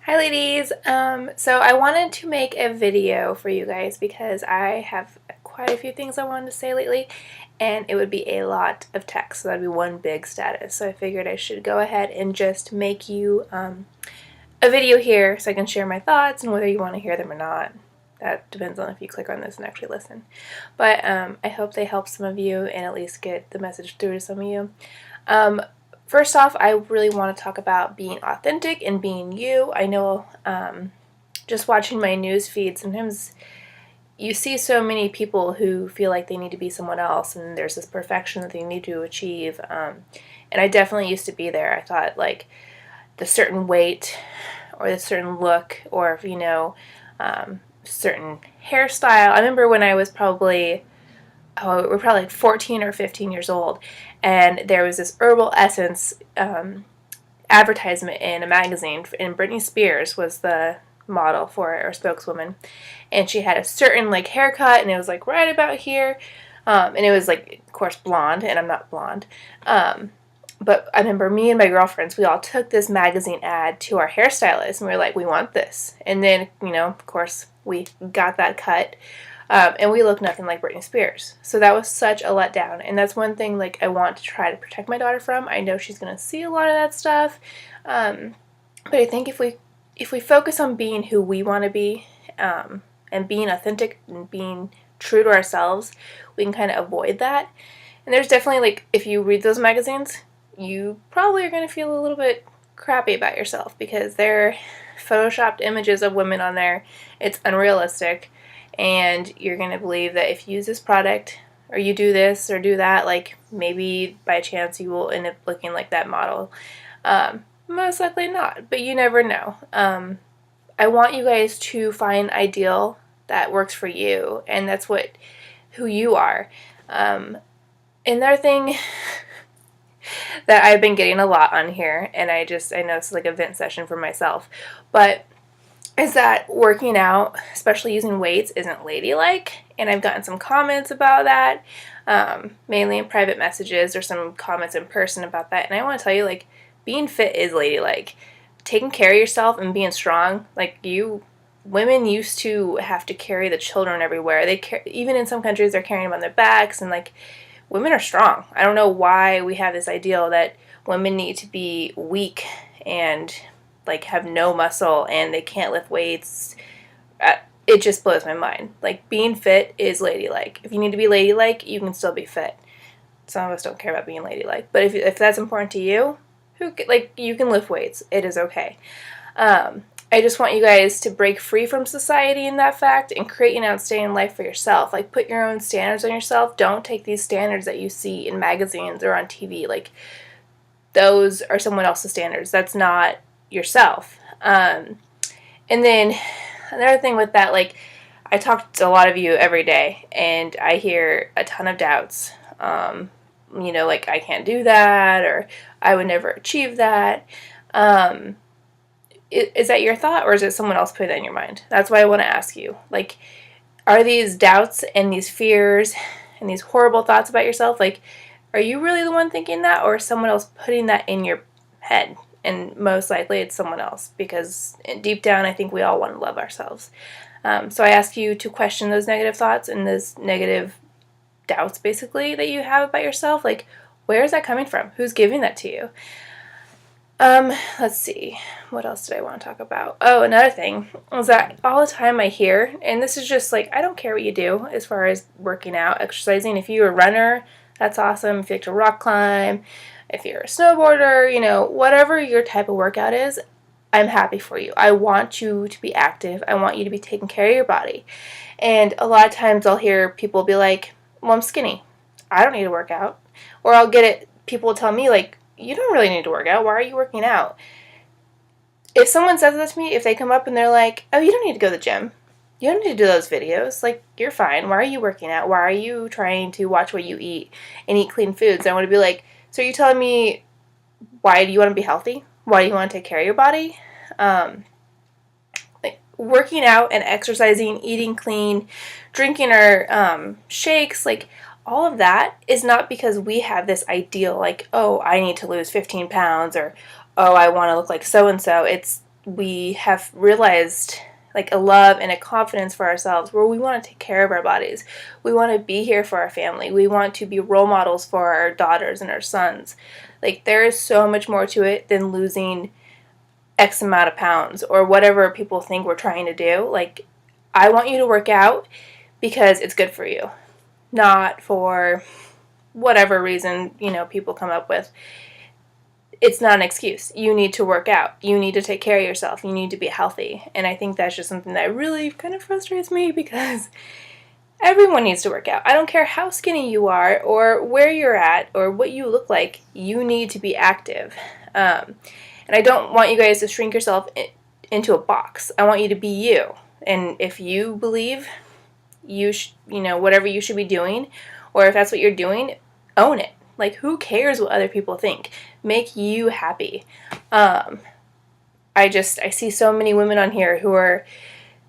Hi ladies, so I wanted to make a video for you guys because I have quite a few things I wanted to say lately and it would be a lot of text, so that'd be one big status. So I figured I should go ahead and just make you a video here so I can share my thoughts and whether you want to hear them or not. That depends on if you click on this and actually listen. But I hope they help some of you and at least get the message through to some of you. First off, I really want to talk about being authentic and being you. I know just watching my news feed, sometimes you see so many people who feel like they need to be someone else and there's this perfection that they need to achieve. And I definitely used to be there. I thought like the certain weight or the certain look or, certain hairstyle. I remember when I was we're probably like 14 or 15 years old, and there was this herbal essence advertisement in a magazine, and Britney Spears was the model for it, or spokeswoman, and she had a certain like haircut, and it was like right about here, and it was like, of course, blonde, and I'm not blonde, but I remember me and my girlfriends, we all took this magazine ad to our hairstylist, and we were like, we want this, and then, of course, we got that cut. And we look nothing like Britney Spears. So that was such a letdown. And that's one thing like I want to try to protect my daughter from. I know she's going to see a lot of that stuff. But I think if we focus on being who we want to be, and being authentic and being true to ourselves, we can kind of avoid that. And there's definitely, like, if you read those magazines, you probably are going to feel a little bit crappy about yourself because they're photoshopped images of women on there. It's unrealistic. And you're going to believe that if you use this product or you do this or do that, like maybe by chance you will end up looking like that model. Most likely not, but you never know. I want you guys to find an ideal that works for you, and that's who you are. Another thing that I've been getting a lot on here, and I know it's like a vent session for myself, but is that working out, especially using weights, isn't ladylike, and I've gotten some comments about that, mainly in private messages or some comments in person about that, and I want to tell you, like, being fit is ladylike. Taking care of yourself and being strong, like, women used to have to carry the children everywhere. Even in some countries, they're carrying them on their backs, and, like, women are strong. I don't know why we have this ideal that women need to be weak and like have no muscle and they can't lift weights. It just blows my mind. Like, being fit is ladylike. If you need to be ladylike, you can still be fit. Some of us don't care about being ladylike, but if that's important to you, you can lift weights. It is okay. I just want you guys to break free from society in that fact and create an outstanding life for yourself. Like, put your own standards on yourself. Don't take these standards that you see in magazines or on TV. Like, those are someone else's standards. That's not yourself. And then another thing with that, like, I talk to a lot of you every day and I hear a ton of doubts. Like, I can't do that, or I would never achieve that. Is that your thought, or is it someone else put that in your mind? That's why I want to ask you. Like, are these doubts and these fears and these horrible thoughts about yourself, like, are you really the one thinking that, or is someone else putting that in your head? And most likely it's someone else, because deep down I think we all want to love ourselves. So I ask you to question those negative thoughts and those negative doubts, basically, that you have about yourself. Like, where is that coming from? Who's giving that to you? Let's see. What else did I want to talk about? Oh, another thing is that all the time I hear, and this is just like, I don't care what you do as far as working out, exercising. If you're a runner, that's awesome. If you like to rock climb, if you're a snowboarder, whatever your type of workout is, I'm happy for you. I want you to be active. I want you to be taking care of your body. And a lot of times I'll hear people be like, well, I'm skinny. I don't need to work out. Or I'll get it, people will tell me, like, you don't really need to work out. Why are you working out? If someone says that to me, if they come up and they're like, oh, you don't need to go to the gym. You don't need to do those videos. Like, you're fine. Why are you working out? Why are you trying to watch what you eat and eat clean foods? I want to be like, so you're telling me, why do you want to be healthy? Why do you want to take care of your body? Like, working out and exercising, eating clean, drinking our shakes, like, all of that is not because we have this ideal, like, oh, I need to lose 15 pounds, or, oh, I want to look like so-and-so. It's we have realized like a love and a confidence for ourselves where we want to take care of our bodies. We want to be here for our family. We want to be role models for our daughters and our sons. Like, there is so much more to it than losing X amount of pounds or whatever people think we're trying to do. Like, I want you to work out because it's good for you, not for whatever reason, people come up with. It's not an excuse. You need to work out. You need to take care of yourself. You need to be healthy. And I think that's just something that really kind of frustrates me because everyone needs to work out. I don't care how skinny you are or where you're at or what you look like. You need to be active. And I don't want you guys to shrink yourself into a box. I want you to be you. And if you believe whatever you should be doing, or if that's what you're doing, own it. Like, who cares what other people think? Make you happy. I see so many women on here who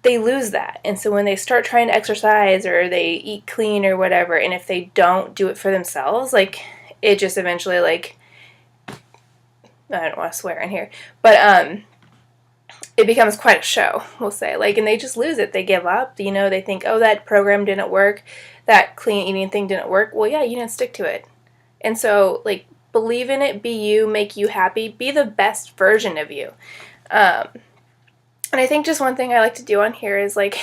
they lose that. And so when they start trying to exercise or they eat clean or whatever, and if they don't do it for themselves, like, it just eventually, like, I don't want to swear in here, but it becomes quite a show, we'll say. Like, and they just lose it. They give up. They think, oh, that program didn't work. That clean eating thing didn't work. Well, yeah, you didn't stick to it. And so, like, believe in it, be you, make you happy, be the best version of you. And I think just one thing I like to do on here is, like,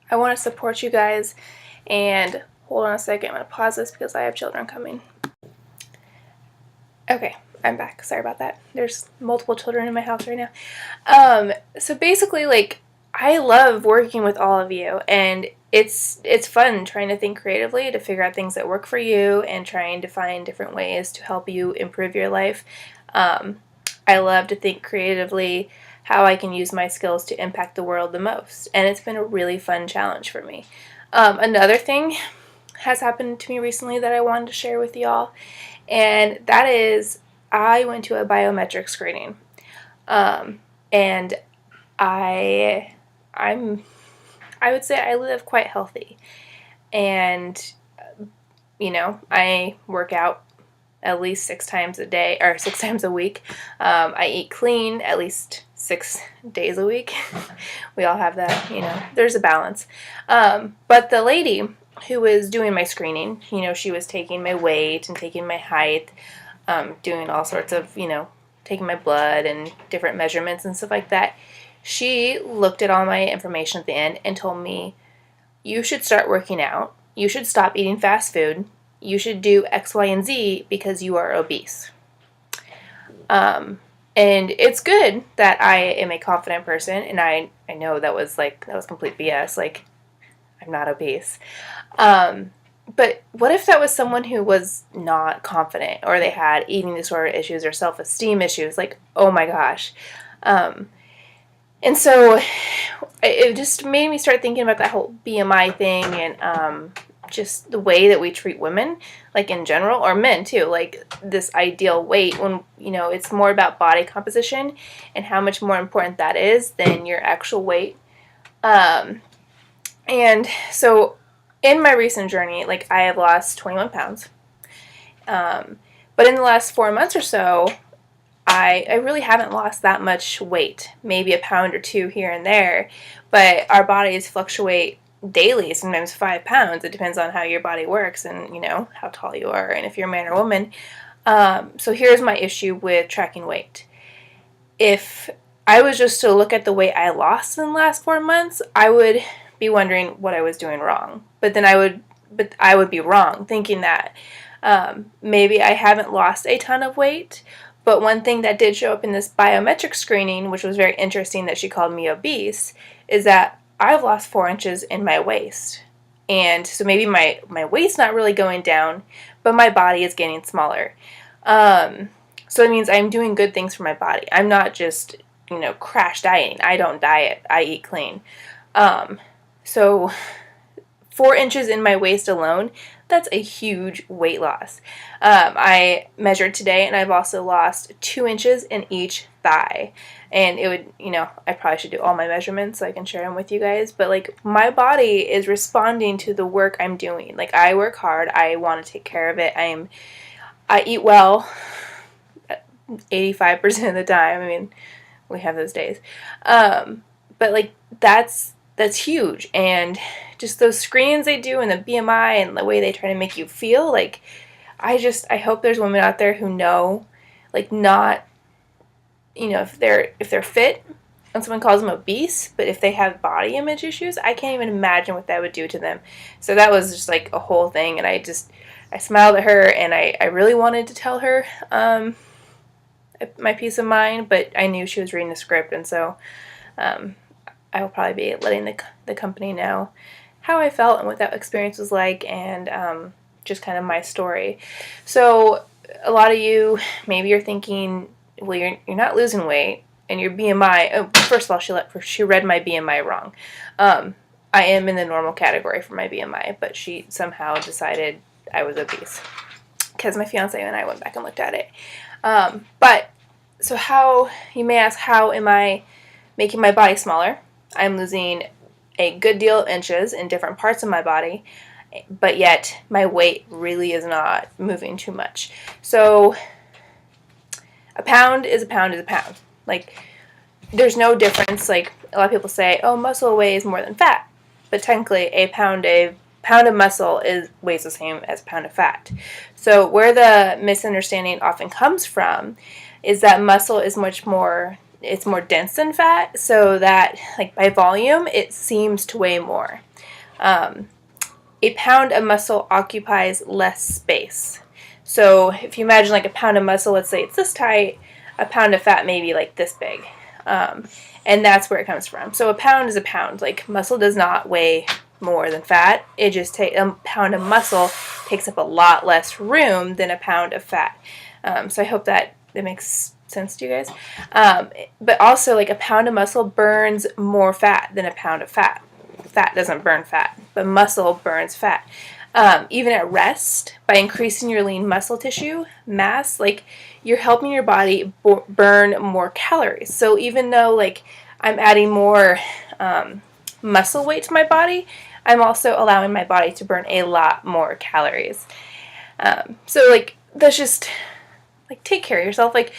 I want to support you guys. And hold on a second, I'm going to pause this because I have children coming. Okay, I'm back. Sorry about that. There's multiple children in my house right now. So basically, like, I love working with all of you, and it's fun trying to think creatively to figure out things that work for you and trying to find different ways to help you improve your life. I love to think creatively how I can use my skills to impact the world the most, and it's been a really fun challenge for me. Another thing has happened to me recently that I wanted to share with y'all, and that is I went to a biometric screening, and I would say I live quite healthy, and I work out at least 6 times a day or 6 times a week. I eat clean at least 6 days a week. We all have that, there's a balance. But the lady who was doing my screening, she was taking my weight and taking my height, doing all sorts of, taking my blood and different measurements and stuff like that. She looked at all my information at the end and told me, you should start working out. You should stop eating fast food. You should do X, Y, and Z because you are obese. And it's good that I am a confident person, and I know that was complete BS. Like, I'm not obese. But what if that was someone who was not confident, or they had eating disorder issues or self-esteem issues? Like, oh my gosh. And so it just made me start thinking about that whole BMI thing and just the way that we treat women, like, in general, or men too, like this ideal weight when, it's more about body composition and how much more important that is than your actual weight. And so in my recent journey, like, I have lost 21 pounds. But in the last 4 months or so, I really haven't lost that much weight, maybe a pound or 2 here and there, but our bodies fluctuate daily, sometimes 5 pounds. It depends on how your body works and, how tall you are and if you're a man or woman. So here's my issue with tracking weight. If I was just to look at the weight I lost in the last 4 months, I would be wondering what I was doing wrong. But I would be wrong, thinking that maybe I haven't lost a ton of weight. But one thing that did show up in this biometric screening, which was very interesting that she called me obese, is that I've lost 4 inches in my waist. And so maybe my weight's not really going down, but my body is getting smaller. So it means I'm doing good things for my body. I'm not just, crash dieting. I don't diet. I eat clean. So 4 inches in my waist alone, that's a huge weight loss. I measured today, and I've also lost 2 inches in each thigh. And it would, I probably should do all my measurements so I can share them with you guys. But, like, my body is responding to the work I'm doing. Like, I work hard. I want to take care of it. I eat well 85% of the time. I mean, we have those days. But like that's huge, and just those screens they do and the BMI and the way they try to make you feel, like I hope there's women out there who know, like, not, if they're fit and someone calls them obese, but if they have body image issues, I can't even imagine what that would do to them. So that was just like a whole thing, and I smiled at her, and I really wanted to tell her my peace of mind, but I knew she was reading the script, and so I will probably be letting the company know how I felt and what that experience was like, and just kind of my story. So a lot of you, maybe you're thinking, well, you're not losing weight, and your BMI. Oh, first of all, she read my BMI wrong. I am in the normal category for my BMI, but she somehow decided I was obese because my fiance and I went back and looked at it. But so how, you may ask, how am I making my body smaller? I'm losing a good deal of inches in different parts of my body, but yet my weight really is not moving too much. So a pound is a pound is a pound. Like, there's no difference. Like, a lot of people say, oh, muscle weighs more than fat. But technically, a pound of muscle weighs the same as a pound of fat. So where the misunderstanding often comes from is that muscle is it's more dense than fat, so that, like, by volume, it seems to weigh more. A pound of muscle occupies less space. So if you imagine, like, a pound of muscle, let's say it's this tight, a pound of fat maybe like this big. And that's where it comes from. So a pound is a pound. Like, muscle does not weigh more than fat. It just a pound of muscle takes up a lot less room than a pound of fat. So I hope that makes sense to you guys. But also, like, a pound of muscle burns more fat than a pound of fat. Fat doesn't burn fat, but muscle burns fat. Even at rest, by increasing your lean muscle tissue mass, like, you're helping your body burn more calories. So even though, like, I'm adding more muscle weight to my body, I'm also allowing my body to burn a lot more calories. So, like, that's just, like, take care of yourself. Like,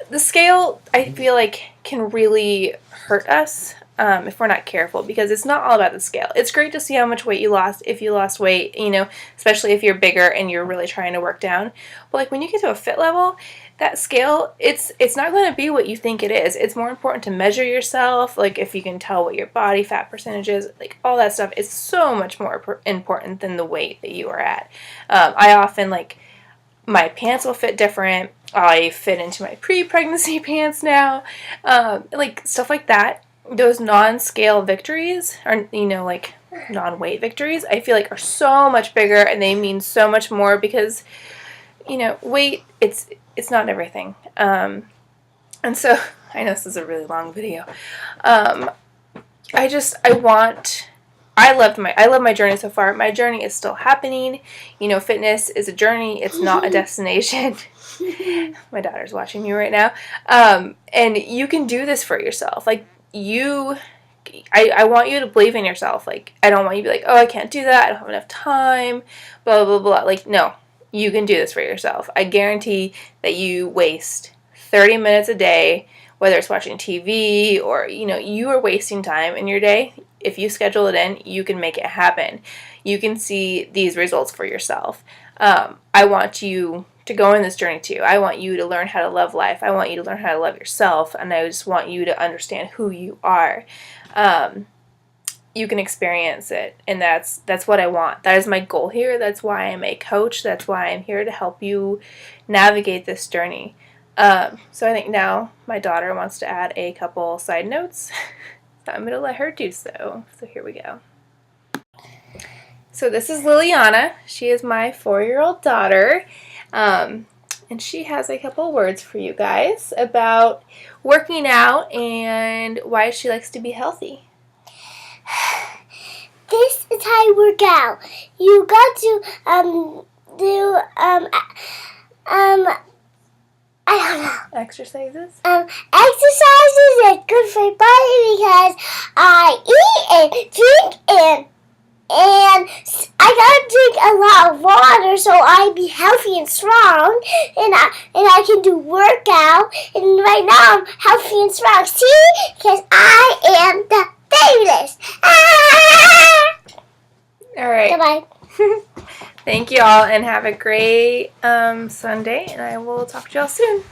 the scale, I feel like, can really hurt us if we're not careful, because it's not all about the scale. It's great to see how much weight you lost if you lost weight, especially if you're bigger and you're really trying to work down. But, like, when you get to a fit level, that scale, it's not going to be what you think it is. It's more important to measure yourself, like, if you can tell what your body fat percentage is, like, all that stuff is so much more important than the weight that you are at. I often, like, my pants will fit different. I fit into my pre-pregnancy pants now. Like, stuff like that. Those non-scale victories, or, like, non-weight victories, I feel like are so much bigger, and they mean so much more, because, weight, it's not everything. And so, I know this is a really long video. I love my journey so far. My journey is still happening. Fitness is a journey. It's not a destination. My daughter's watching me right now. And you can do this for yourself. Like, I want you to believe in yourself. Like, I don't want you to be like, oh, I can't do that. I don't have enough time. Blah, blah, blah. Like, no, you can do this for yourself. I guarantee that you waste 30 minutes a day, whether it's watching TV or, you are wasting time in your day. If you schedule it in, you can make it happen. You can see these results for yourself. I want you to go on this journey too. I want you to learn how to love life. I want you to learn how to love yourself, and I just want you to understand who you are. You can experience it, and that's what I want. That is my goal here. That's why I'm a coach. That's why I'm here to help you navigate this journey. So I think now my daughter wants to add a couple side notes. So I'm going to let her do so. So here we go. So this is Liliana. She is my 4-year-old daughter. And she has a couple words for you guys about working out and why she likes to be healthy. This is how you work out. You got to do I don't know. Exercises? Exercises are good for your body because I eat and drink and And I gotta drink a lot of water so I be healthy and strong, and I can do workout. And right now I'm healthy and strong. See, because I am the famous. All right. Goodbye. Thank you all, and have a great Sunday, and I will talk to y'all soon.